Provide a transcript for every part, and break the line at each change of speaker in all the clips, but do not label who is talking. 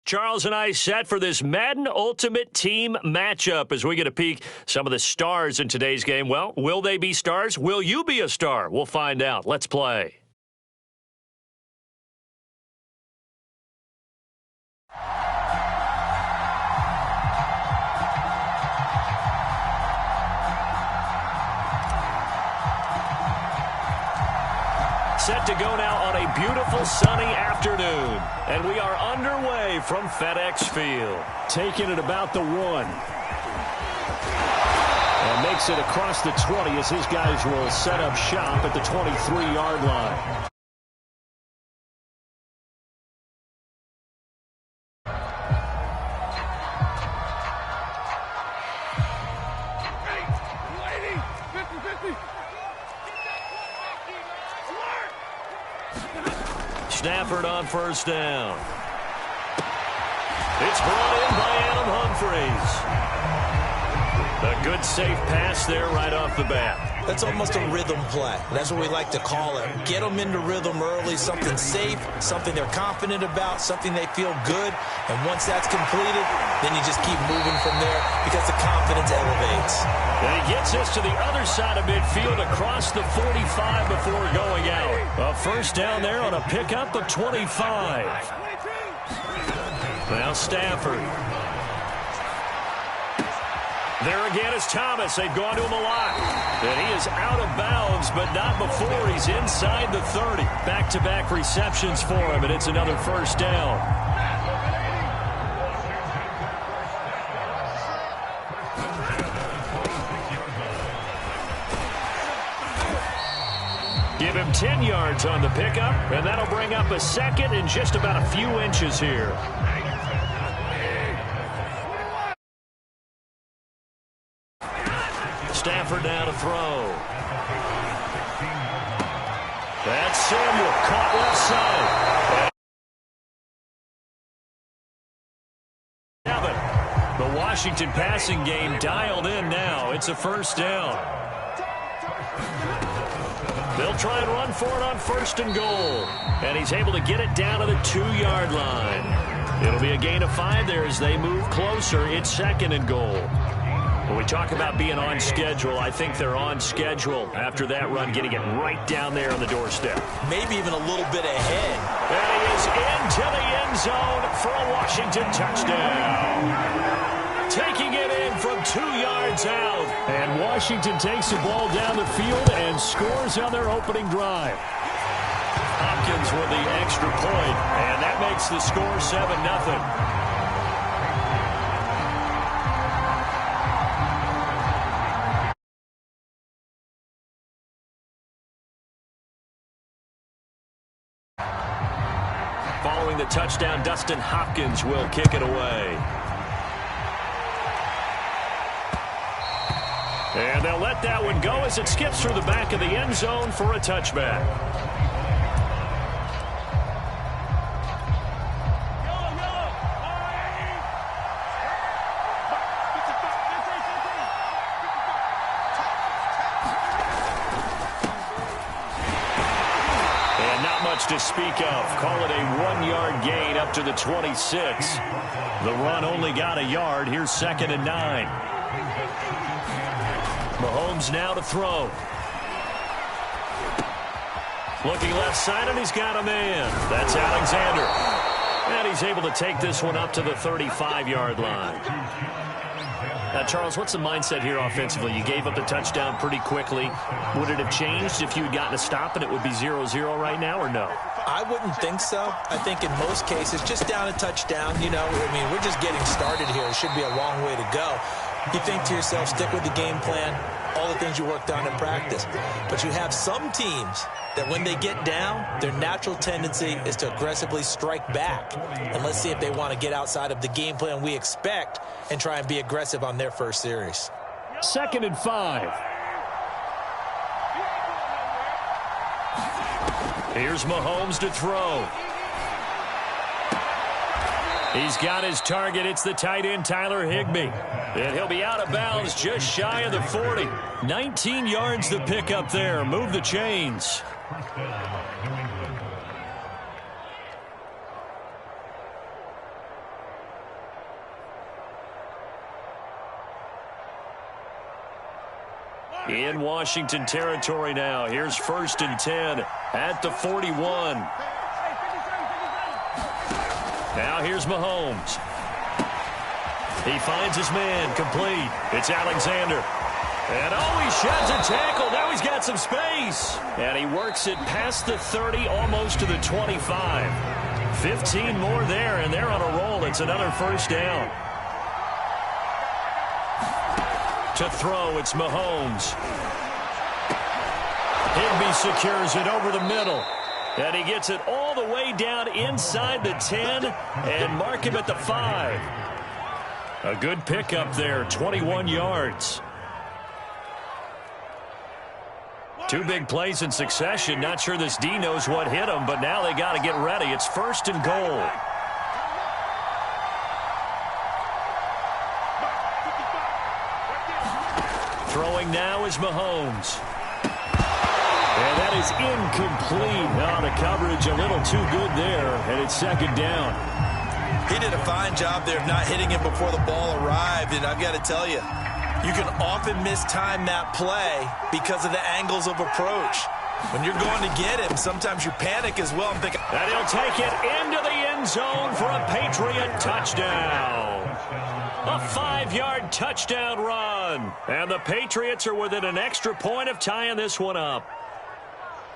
Charles and I set for this Madden Ultimate Team matchup as we get a peek some of the stars in today's game. Well, will they be stars? Will you be a star? We'll find out. Let's play. Set to go now on a beautiful sunny afternoon. And we are underway from FedEx Field.
Taking it about the 1. And makes it across the 20 as his guys will set up shop at the 23-yard line.
Stafford on first down. It's brought in by Adam Humphries. A good safe pass there right off the bat.
That's almost a rhythm play. That's what we like to call it. Get them into rhythm early, something safe, something they're confident about, something they feel good. And once that's completed, then you just keep moving from there because the confidence elevates.
And he gets us to the other side of midfield across the 45 before going out. A first down there on a pickup of 25. Now Stafford. There again is Thomas. They've gone to him a lot. And he is out of bounds, but not before he's inside the 30. Back-to-back receptions for him, and it's another first down. Give him 10 yards on the pickup, and that'll bring up a second in just about a few inches here. Stafford now to throw. That's Samuel, caught left side. The Washington passing game dialed in now. It's a first down. They'll try and run for it on first and goal. And he's able to get it down to the 2-yard line. It'll be a gain of 5 there as they move closer. It's second and goal. When we talk about being on schedule, I think they're on schedule after that run, getting it right down there on the doorstep.
Maybe even a little bit ahead.
And he is into the end zone for a Washington touchdown. Taking it in from 2 yards out.
And Washington takes the ball down the field and scores on their opening drive.
Hopkins with the extra point, and that makes the score 7-0. Following the touchdown, Dustin Hopkins will kick it away. And they'll let that one go as it skips through the back of the end zone for a touchback. To speak of. Call it a 1-yard gain up to the 26. The run only got a yard. Here's second and 9. Mahomes now to throw. Looking left side, and he's got a man. That's Alexander. And he's able to take this one up to the 35-yard line. Now, Charles, what's the mindset here offensively? You gave up the touchdown pretty quickly. Would it have changed if you had gotten a stop and it would be 0-0 right now, or no?
I wouldn't think so. I think in most cases, just down a touchdown, you know, I mean, we're just getting started here. It should be a long way to go. You think to yourself, stick with the game plan, all the things you worked on in practice. But you have some teams that when they get down, their natural tendency is to aggressively strike back. And let's see if they want to get outside of the game plan we expect and try and be aggressive on their first series.
Second and 5.
Here's Mahomes to throw. He's got his target. It's the tight end, Tyler Higbee. And he'll be out of bounds just shy of the 40. 19 yards to pick up there. Move the chains. In Washington territory now. Here's 1st and 10 at the 41. Now here's Mahomes. He finds his man, complete. It's Alexander. And he sheds a tackle. Now he's got some space. And he works it past the 30, almost to the 25. 15 more there, and they're on a roll. It's another 1st down. To throw, it's Mahomes. Higbee secures it over the middle. And he gets it all the way down inside the 10 and mark him at the 5. A good pickup there, 21 yards. 2 big plays in succession. Not sure this D knows what hit him, but now they got to get ready. It's 1st and goal. Throwing now is Mahomes. And that is incomplete. Now the coverage a little too good there, and it's 2nd down.
He did a fine job there of not hitting him before the ball arrived, and I've got to tell you, you can often mistime that play because of the angles of approach. When you're going to get him, sometimes you panic as well. And
he'll take it into the end zone for a Patriot touchdown. A 5-yard touchdown run. And the Patriots are within an extra point of tying this one up.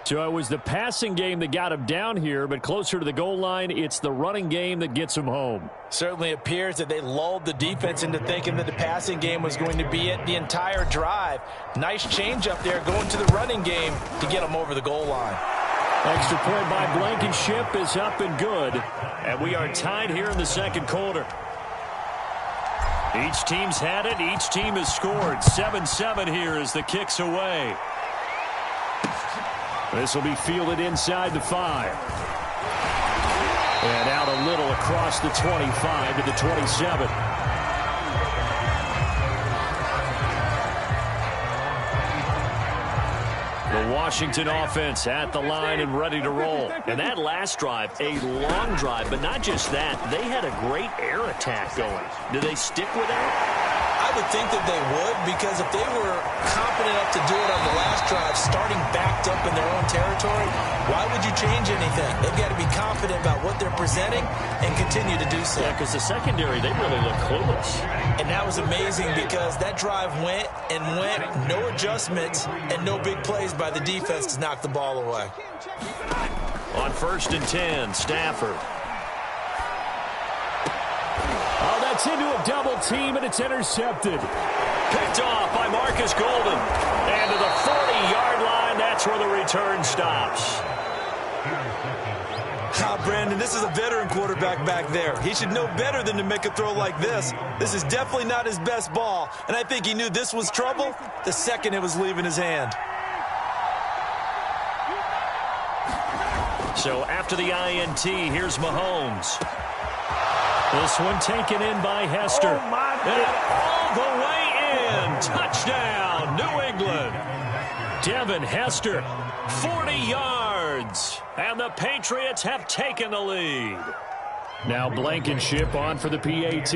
So it was the passing game that got him down here, but closer to the goal line, it's the running game that gets him home.
Certainly appears that they lulled the defense into thinking that the passing game was going to be it the entire drive. Nice change up there going to the running game to get him over the goal line.
Extra point by Blankenship is up and good. And we are tied here in the 2nd quarter. Each team's had it. Each team has scored. 7-7 here as the kick's away. This will be fielded inside the 5. And out a little across the 25 to the 27. The Washington offense at the line and ready to roll. And that last drive, a long drive, but not just that. They had a great air attack going. Do they stick with that?
I would think that they would, because if they were confident enough to do it on the last drive, starting backed up in their own territory, why would you change anything? They've got to be confident about what they're presenting and continue to do so.
Yeah, because the secondary, they really look clueless.
And that was amazing because that drive went and went, no adjustments and no big plays by the defense to knock the ball away.
On 1st and 10, Stafford. That's into a double team, and it's intercepted. Picked off by Marcus Golden. And to the 40-yard line, that's where the return stops.
Brandon, this is a veteran quarterback back there. He should know better than to make a throw like this. This is definitely not his best ball, and I think he knew this was trouble the second it was leaving his hand.
So after the INT, here's Mahomes. This one taken in by Hester. And all the way in. Touchdown, New England. Devin Hester, 40 yards. And the Patriots have taken the lead. Now Blankenship on for the PAT.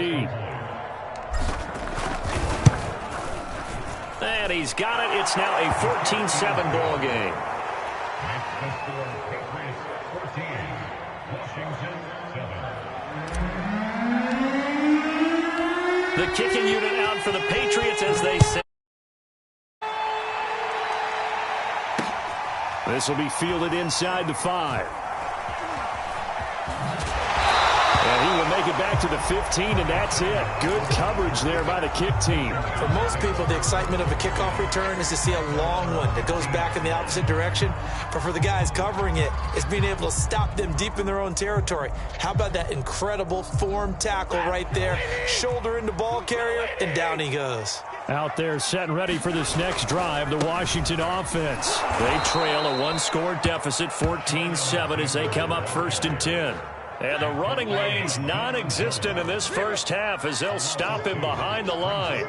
And he's got it. It's now a 14-7 ball game. The kicking unit out for the Patriots as they say. This will be fielded inside the 5. And he will make it back to the 15, and that's it. Good coverage there by the kick team.
For most people, the excitement of a kickoff return is to see a long one that goes back in the opposite direction. But for the guys covering it, it's being able to stop them deep in their own territory. How about that incredible form tackle right there? Shoulder into ball carrier, and down he goes.
Out there set and ready for this next drive, the Washington offense. They trail a one-score deficit, 14-7, as they come up 1st and 10. And the running lane's non-existent in this first half as they'll stop him behind the line.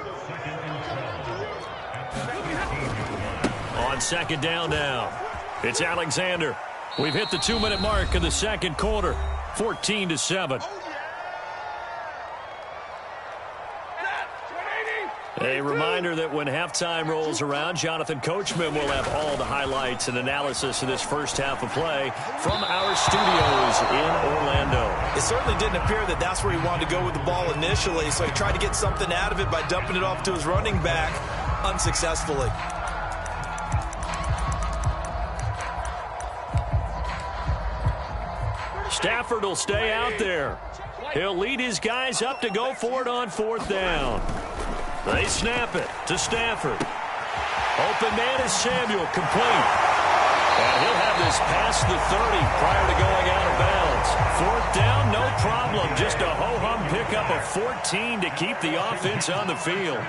On 2nd down now, it's Alexander. We've hit the 2-minute mark of the 2nd quarter, 14-7. A reminder that when halftime rolls around, Jonathan Coachman will have all the highlights and analysis of this first half of play from our studios in Orlando.
It certainly didn't appear that that's where he wanted to go with the ball initially, so he tried to get something out of it by dumping it off to his running back unsuccessfully.
Stafford will stay out there. He'll lead his guys up to go for it on fourth down. They snap it to Stafford. Open man is Samuel, complete. And he'll have this past the 30 prior to going out of bounds. Fourth down, no problem. Just a ho-hum pickup of 14 to keep the offense on the field.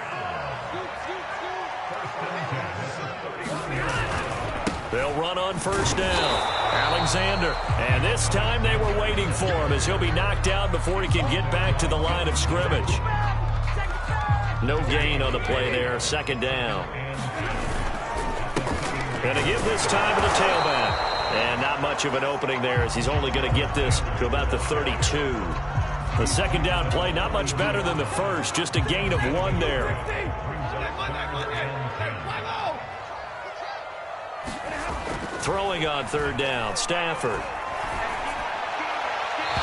They'll run on first down. Alexander. And this time they were waiting for him as he'll be knocked out before he can get back to the line of scrimmage. No gain on the play there. Second down. Going to give this time to the tailback. And not much of an opening there as he's only going to get this to about the 32. The second down play not much better than the first. Just a gain of 1 there. Throwing on third down, Stafford.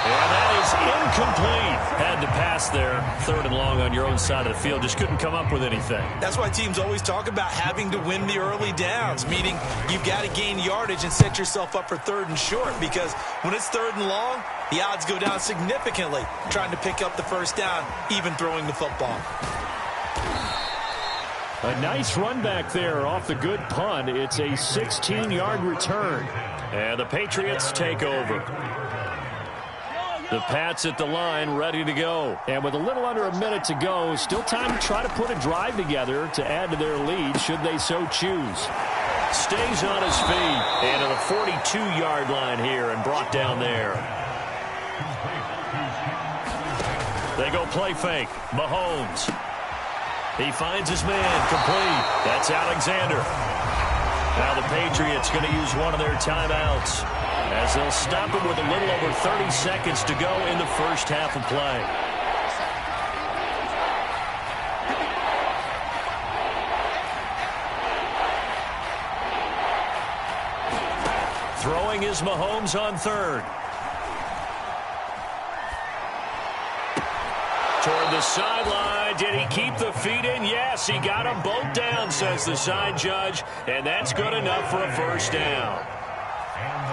And that is incomplete. Had to pass there. Third and long on your own side of the field. Just couldn't come up with anything.
That's why teams always talk about having to win the early downs, meaning you've got to gain yardage and set yourself up for third and short, because when it's third and long, the odds go down significantly trying to pick up the first down, even throwing the football.
A nice run back there off the good punt. It's a 16-yard return.
And the Patriots take over. The Pats at the line, ready to go.
And with a little under a minute to go, still time to try to put a drive together to add to their lead should they so choose.
Stays on his feet. And to the 42-yard line here and brought down there. They go play fake. Mahomes. He finds his man, complete. That's Alexander. Now the Patriots going to use one of their timeouts as they'll stop him with a little over 30 seconds to go in the first half of play. Throwing is Mahomes on third. Toward the sideline. Did he keep the feet in? Yes, he got them both down, says the side judge. And that's good enough for a first down.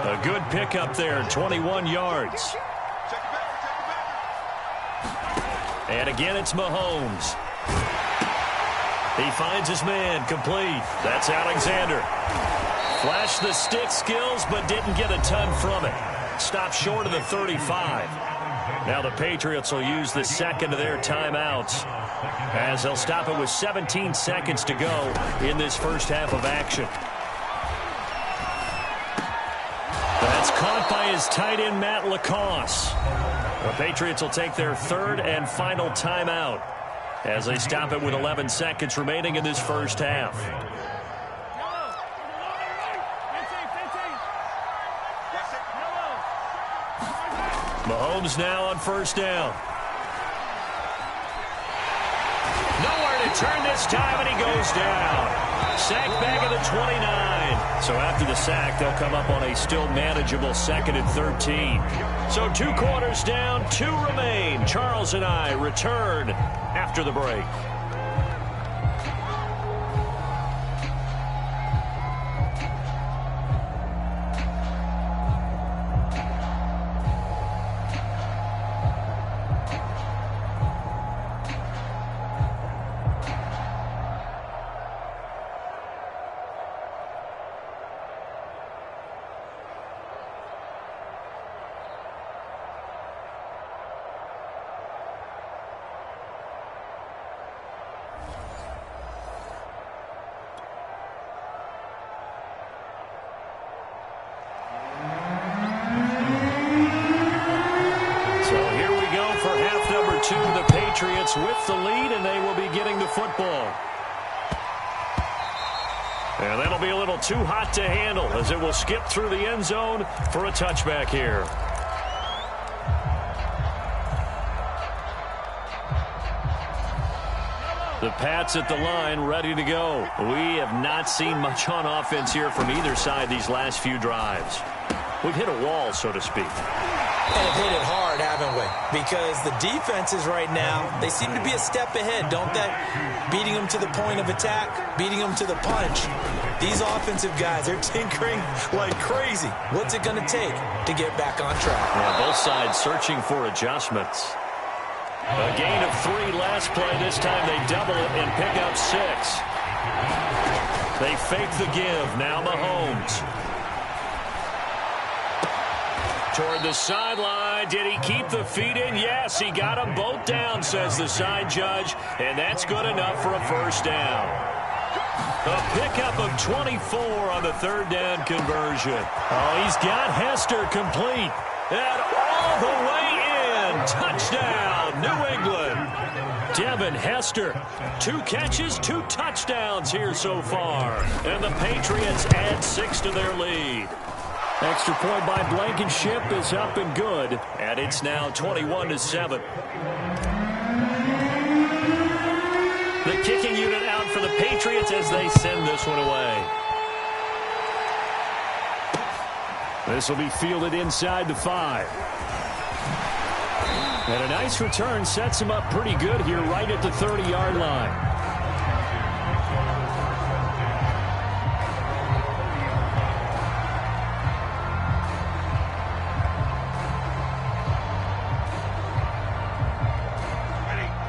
A good pickup there, 21 yards. And again, it's Mahomes. He finds his man, complete. That's Alexander. Flashed the stick skills, but didn't get a ton from it. Stopped short of the 35. Now the Patriots will use the second of their timeouts as they'll stop it with 17 seconds to go in this first half of action. That's caught by his tight end, Matt Lacoste. The Patriots will take their third and final timeout as they stop it with 11 seconds remaining in this first half. Mahomes now on first down. Nowhere to turn this time, and he goes down. Sack back at the 29. So after the sack, they'll come up on a still manageable 2nd and 13. So 2 quarters down, 2 remain. Charles and I return after the break. The Patriots with the lead, and they will be getting the football. And that'll be a little too hot to handle as it will skip through the end zone for a touchback here.
The Pats at the line, ready to go.
We have not seen much on offense here from either side these last few drives. We've hit a wall, so to speak.
And have hit it hard, haven't we? Because the defenses right now, they seem to be a step ahead, don't they? Beating them to the point of attack, beating them to the punch. These offensive guys, they're tinkering like crazy. What's it going to take to get back on track?
Yeah, both sides searching for adjustments.
A gain of 3 last play. This time they double it and pick up 6. They fake the give. Now Mahomes. Toward the sideline. Did he keep the feet in? Yes, he got them both down, says the side judge. And that's good enough for a first down. A pickup of 24 on the third down conversion. Oh, he's got Hester complete. And all the way in. Touchdown, New England. Devin Hester. 2 catches, 2 touchdowns here so far. And the Patriots add 6 to their lead. Extra point by Blankenship is up and good. And it's now 21-7. The kicking unit out for the Patriots as they send this one away. This will be fielded inside the 5. And a nice return sets him up pretty good here right at the 30-yard line.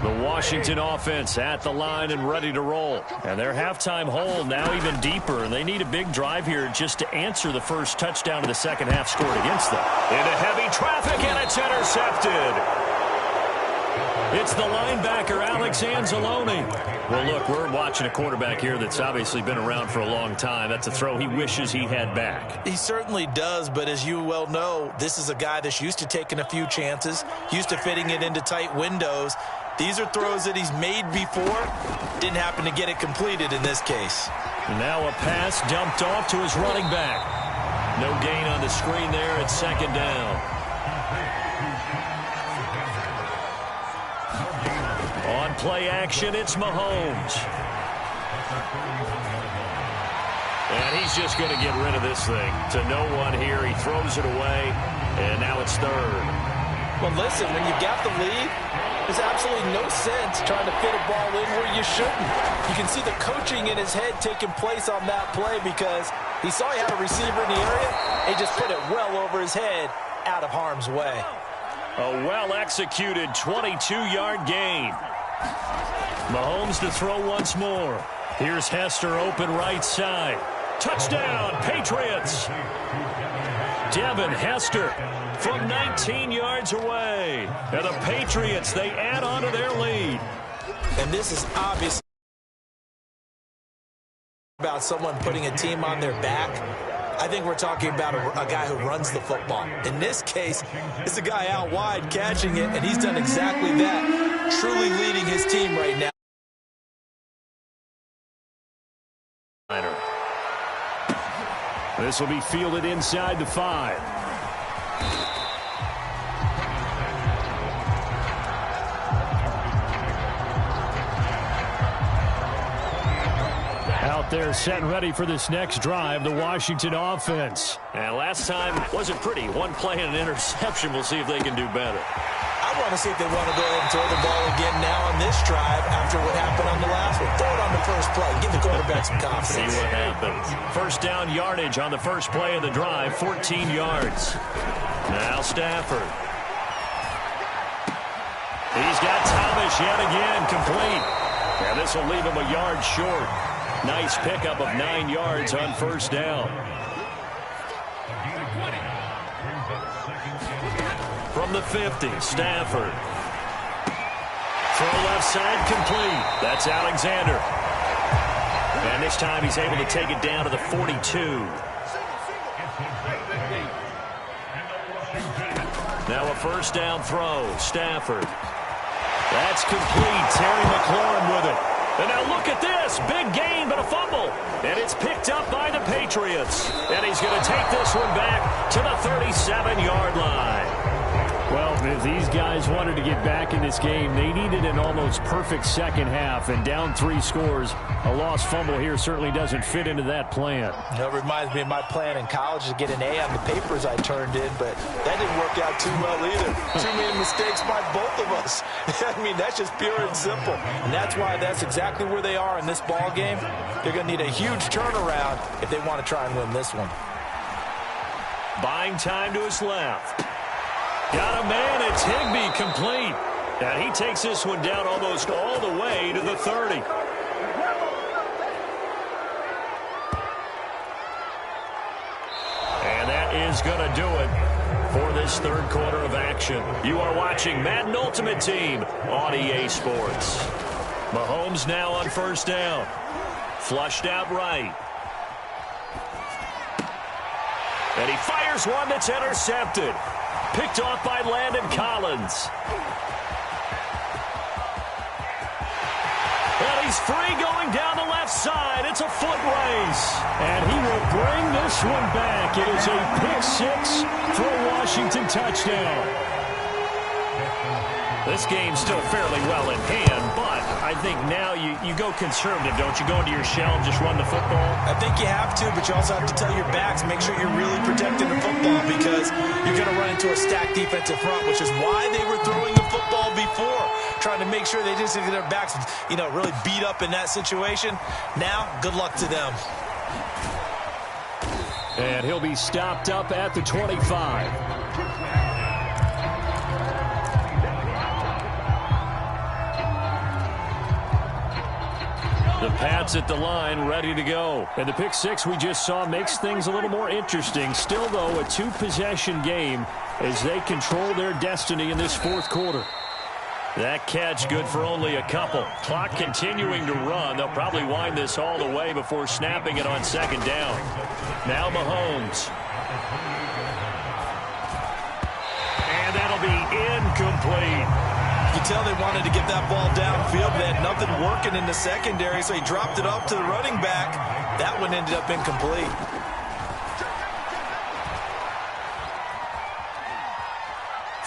The Washington offense at the line and ready to roll. And their halftime hole now even deeper. And they need a big drive here just to answer the first touchdown of the second half scored against them. Into heavy traffic, and it's intercepted. It's the linebacker, Alex Anzalone. Well, look, we're watching a quarterback here that's obviously been around for a long time. That's a throw he wishes he had back.
He certainly does, but as you well know, this is a guy that's used to taking a few chances, used to fitting it into tight windows. These are throws that he's made before. Didn't happen to get it completed in this case.
And now a pass dumped off to his running back. No gain on the screen there. It's second down. On play action, it's Mahomes. And he's just going to get rid of this thing. To no one here. He throws it away. And now it's third.
Well, listen, when you've got the lead, there's absolutely no sense trying to fit a ball in where you shouldn't. You can see the coaching in his head taking place on that play because he saw he had a receiver in the area. He just put it well over his head out of harm's way.
A well-executed 22-yard gain. Mahomes to throw once more. Here's Hester open right side. Touchdown, Patriots. Devin Hester from 19 yards away. And the Patriots, they add on to their lead.
And this is obviously about someone putting a team on their back. I think we're talking about a guy who runs the football. In this case, it's a guy out wide catching it, and he's done exactly that, truly leading his team right now.
This will be fielded inside the 5. Out there set and ready for this next drive, the Washington offense.
And last time wasn't pretty. One play and an interception. We'll see if they can do better.
I want to see if they want to go ahead and throw the ball again now on this drive after what happened on the last one. Throw it on the first play. Give the quarterback some confidence.
See what happens.
First down yardage on the first play of the drive, 14 yards. Now Stafford. He's got Thomas yet again complete. And this will leave him a yard short. Nice pickup of 9 yards on first down. From the 50, Stafford. Throw left side complete. That's Alexander. And this time he's able to take it down to the 42. Now a first down throw. Stafford. That's complete. Terry McLaurin with it. And now look at this. Big gain, but a fumble. And it's picked up by the Patriots. And he's going to take this one back to the 37-yard line.
Well, if these guys wanted to get back in this game, they needed an almost perfect second half, and down 3 scores. A lost fumble here certainly doesn't fit into that plan.
It reminds me of my plan in college to get an A on the papers I turned in, but that didn't work out too well either. Too many mistakes by both of us. I mean, that's just pure and simple. And that's why that's exactly where they are in this ball game. They're going to need a huge turnaround if they want to try and win this one.
Buying time to his left. Got a man. It's Higbee complete. And he takes this one down almost all the way to the 30. And that is going to do it for this third quarter of action. You are watching Madden Ultimate Team on EA Sports. Mahomes now on first down. Flushed out right. And he fires one that's intercepted. Picked off by Landon Collins. And he's free going down the left side. It's a foot race. And he will bring this one back. It is a pick-6 for a Washington touchdown. This game's still fairly well in hand, but I think now you go conservative, don't you? Go into your shell and just run the football?
I think you have to, but you also have to tell your backs, make sure you're really protecting the football because you're going to run into a stacked defensive front, which is why they were throwing the football before, trying to make sure they didn't get their backs, really beat up in that situation. Now, good luck to them.
And he'll be stopped up at the 25. The Pats at the line, ready to go. And the pick-6 we just saw makes things a little more interesting. Still, though, a 2-possession game as they control their destiny in this fourth quarter. That catch good for only a couple. Clock continuing to run. They'll probably wind this all the way before snapping it on second down. Now Mahomes. And that'll be incomplete.
You can tell they wanted to get that ball downfield. They had nothing working in the secondary, so he dropped it off to the running back. That one ended up incomplete.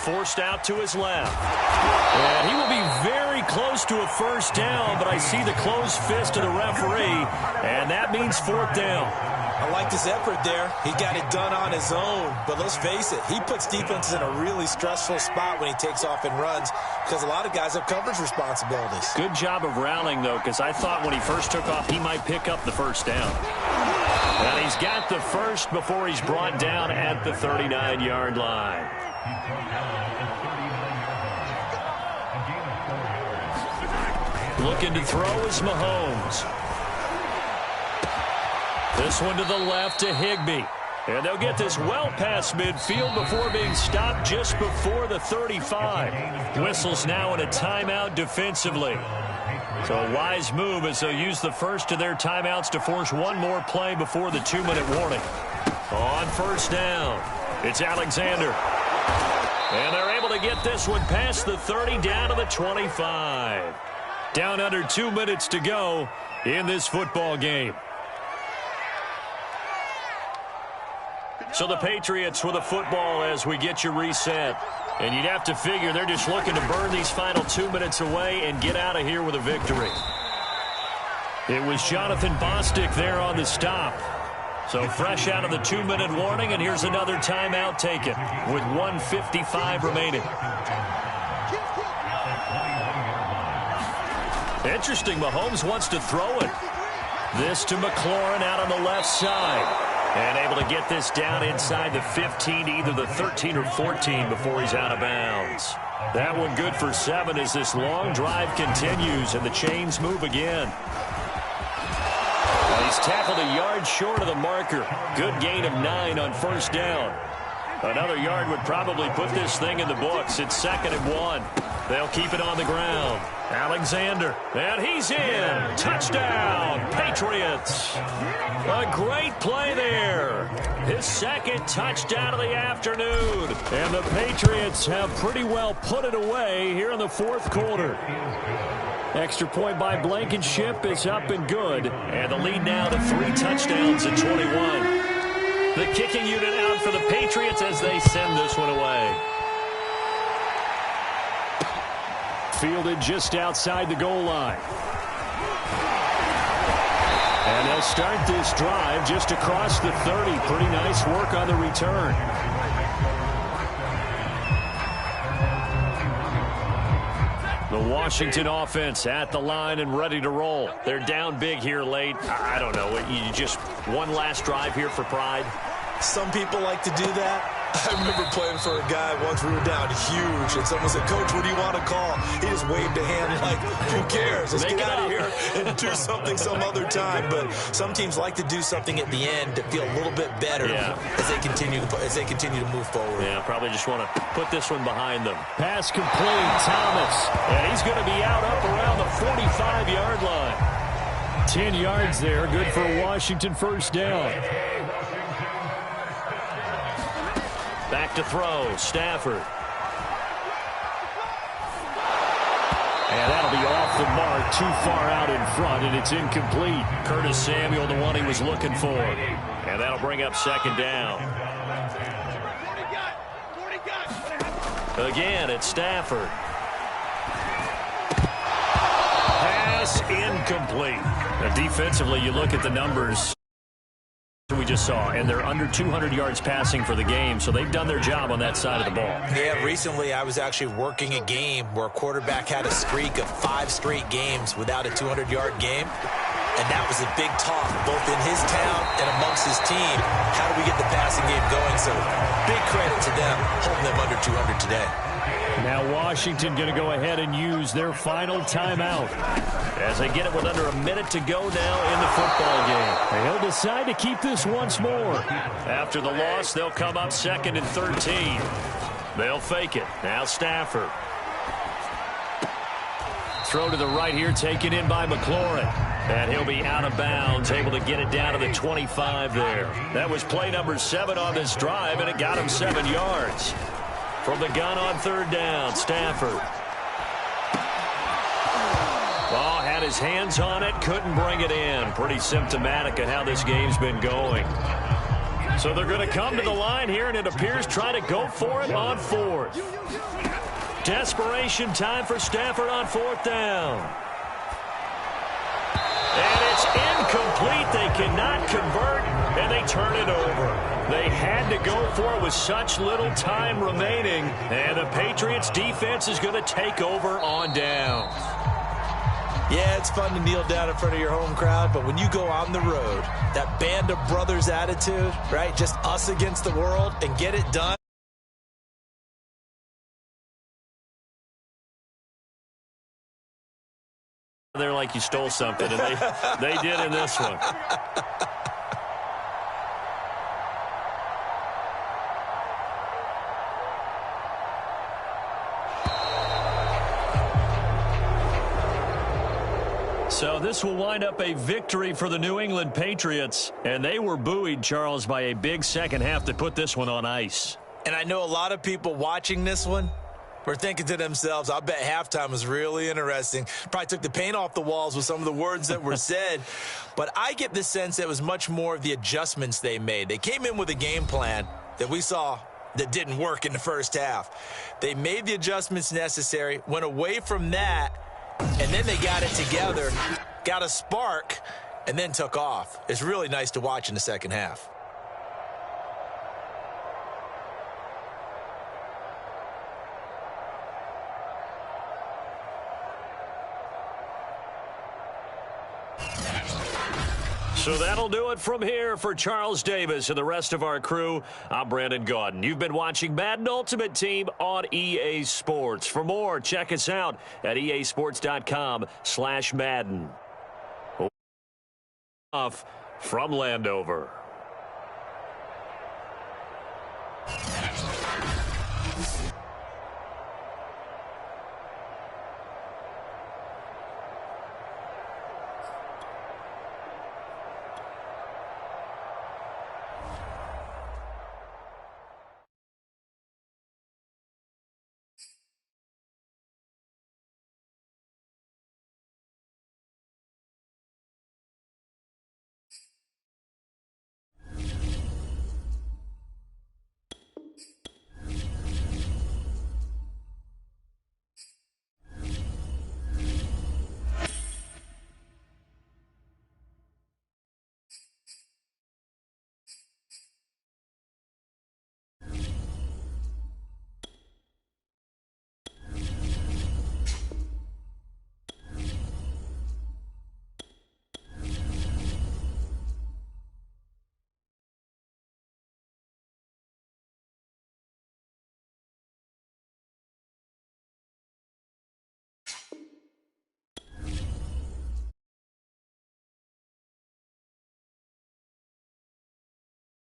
Forced out to his left. And he will be very close to a first down, but I see the closed fist of the referee, and that means fourth down.
I like this effort there. He got it done on his own, but let's face it, he puts defenses in a really stressful spot when he takes off and runs because a lot of guys have coverage responsibilities.
Good job of rallying, though, because I thought when he first took off, he might pick up the first down. And he's got the first before he's brought down at the 39-yard line. Looking to throw is Mahomes. This one to the left to Higbee. And they'll get this well past midfield before being stopped just before the 35. Whistles now in a timeout defensively. So a wise move as they'll use the first of their timeouts to force one more play before the 2-minute warning. On first down, it's Alexander. And they're able to get this one past the 30 down to the 25. Down under 2 minutes to go in this football game. So the Patriots with a football as we get you reset. And you'd have to figure they're just looking to burn these final 2 minutes away and get out of here with a victory. It was Jonathan Bostic there on the stop. So fresh out of the 2-minute warning, and here's another timeout taken with 1:55 remaining. Interesting, Mahomes wants to throw it. This to McLaurin out on the left side. And able to get this down inside the 15 to either the 13 or 14 before he's out of bounds. That one good for 7 as this long drive continues and the chains move again. Well, he's tackled a yard short of the marker. Good gain of 9 on first down. Another yard would probably put this thing in the books. It's 2nd and 1. They'll keep it on the ground. Alexander, and he's in. Touchdown, Patriots. A great play there. His 2nd touchdown of the afternoon. And the Patriots have pretty well put it away here in the 4th quarter. Extra point by Blankenship is up and good. And the lead now to 3 touchdowns at 21. The kicking unit out for the Patriots as they send this one away. fielded just outside the goal line. And they'll start this drive just across the 30. Pretty nice work on the return. The Washington offense at the line and ready to roll. They're down big here late. I don't know. You just one last drive here for pride.
Some people like to do that. I remember playing for a guy once. We were down huge, and someone said, "Coach, what do you want to call?" He just waved a hand like, "Who cares? Let's get out of here and do something some other time." But some teams like to do something at the end to feel a little bit better as they continue to move forward.
Yeah, probably just want to put this one behind them. Pass complete, Thomas, and he's going to be out up around the 45-yard line. 10 yards there, good for a Washington first down. Back to throw, Stafford. And that'll be off the mark, too far out in front, and it's incomplete. Curtis Samuel, the one he was looking for. And that'll bring up second down. Again, it's Stafford. Pass incomplete. Now, defensively, you look at the numbers we just saw, and they're under 200 yards passing for the game, so they've done their job on that side of the ball.
Yeah, recently I was actually working a game where a quarterback had a streak of 5 straight games without a 200-yard game, and that was a big talk both in his town and amongst his team. How do we get the passing game going? So big credit to them holding them under 200 today.
Now Washington going to go ahead and use their final timeout as they get it with under a minute to go now in the football game. They'll decide to keep this once more. After the loss, they'll come up 2nd and 13. They'll fake it. Now Stafford. Throw to the right here, taken in by McLaurin. And he'll be out of bounds, able to get it down to the 25 there. That was play number 7 on this drive, and it got him 7 yards. From the gun on 3rd down, Stafford. Oh, had his hands on it, couldn't bring it in. Pretty symptomatic of how this game's been going. So they're going to come to the line here, and it appears try to go for it on 4th. Desperation time for Stafford on 4th down. And it's incomplete. They cannot convert, and they turn it over. They had to go for it with such little time remaining, and the Patriots defense is going to take over on downs.
Yeah, it's fun to kneel down in front of your home crowd, but when you go on the road, that band of brothers attitude, right, just us against the world, and get it done.
They're like you stole something, and they did in this one. So this will wind up a victory for the New England Patriots, and they were buoyed, Charles, by a big second half that put this one on ice.
And I know a lot of people watching this one were thinking to themselves, I bet halftime was really interesting. Probably took the paint off the walls with some of the words that were said. But I get the sense that it was much more of the adjustments they made. They came in with a game plan that we saw that didn't work in the first half. They made the adjustments necessary, went away from that, and then they got it together, got a spark, and then took off. It's really nice to watch in the second half.
So that'll do it from here for Charles Davis and the rest of our crew. I'm Brandon Gaudin. You've been watching Madden Ultimate Team on EA Sports. For more, check us out at easports.com/Madden. Off from Landover.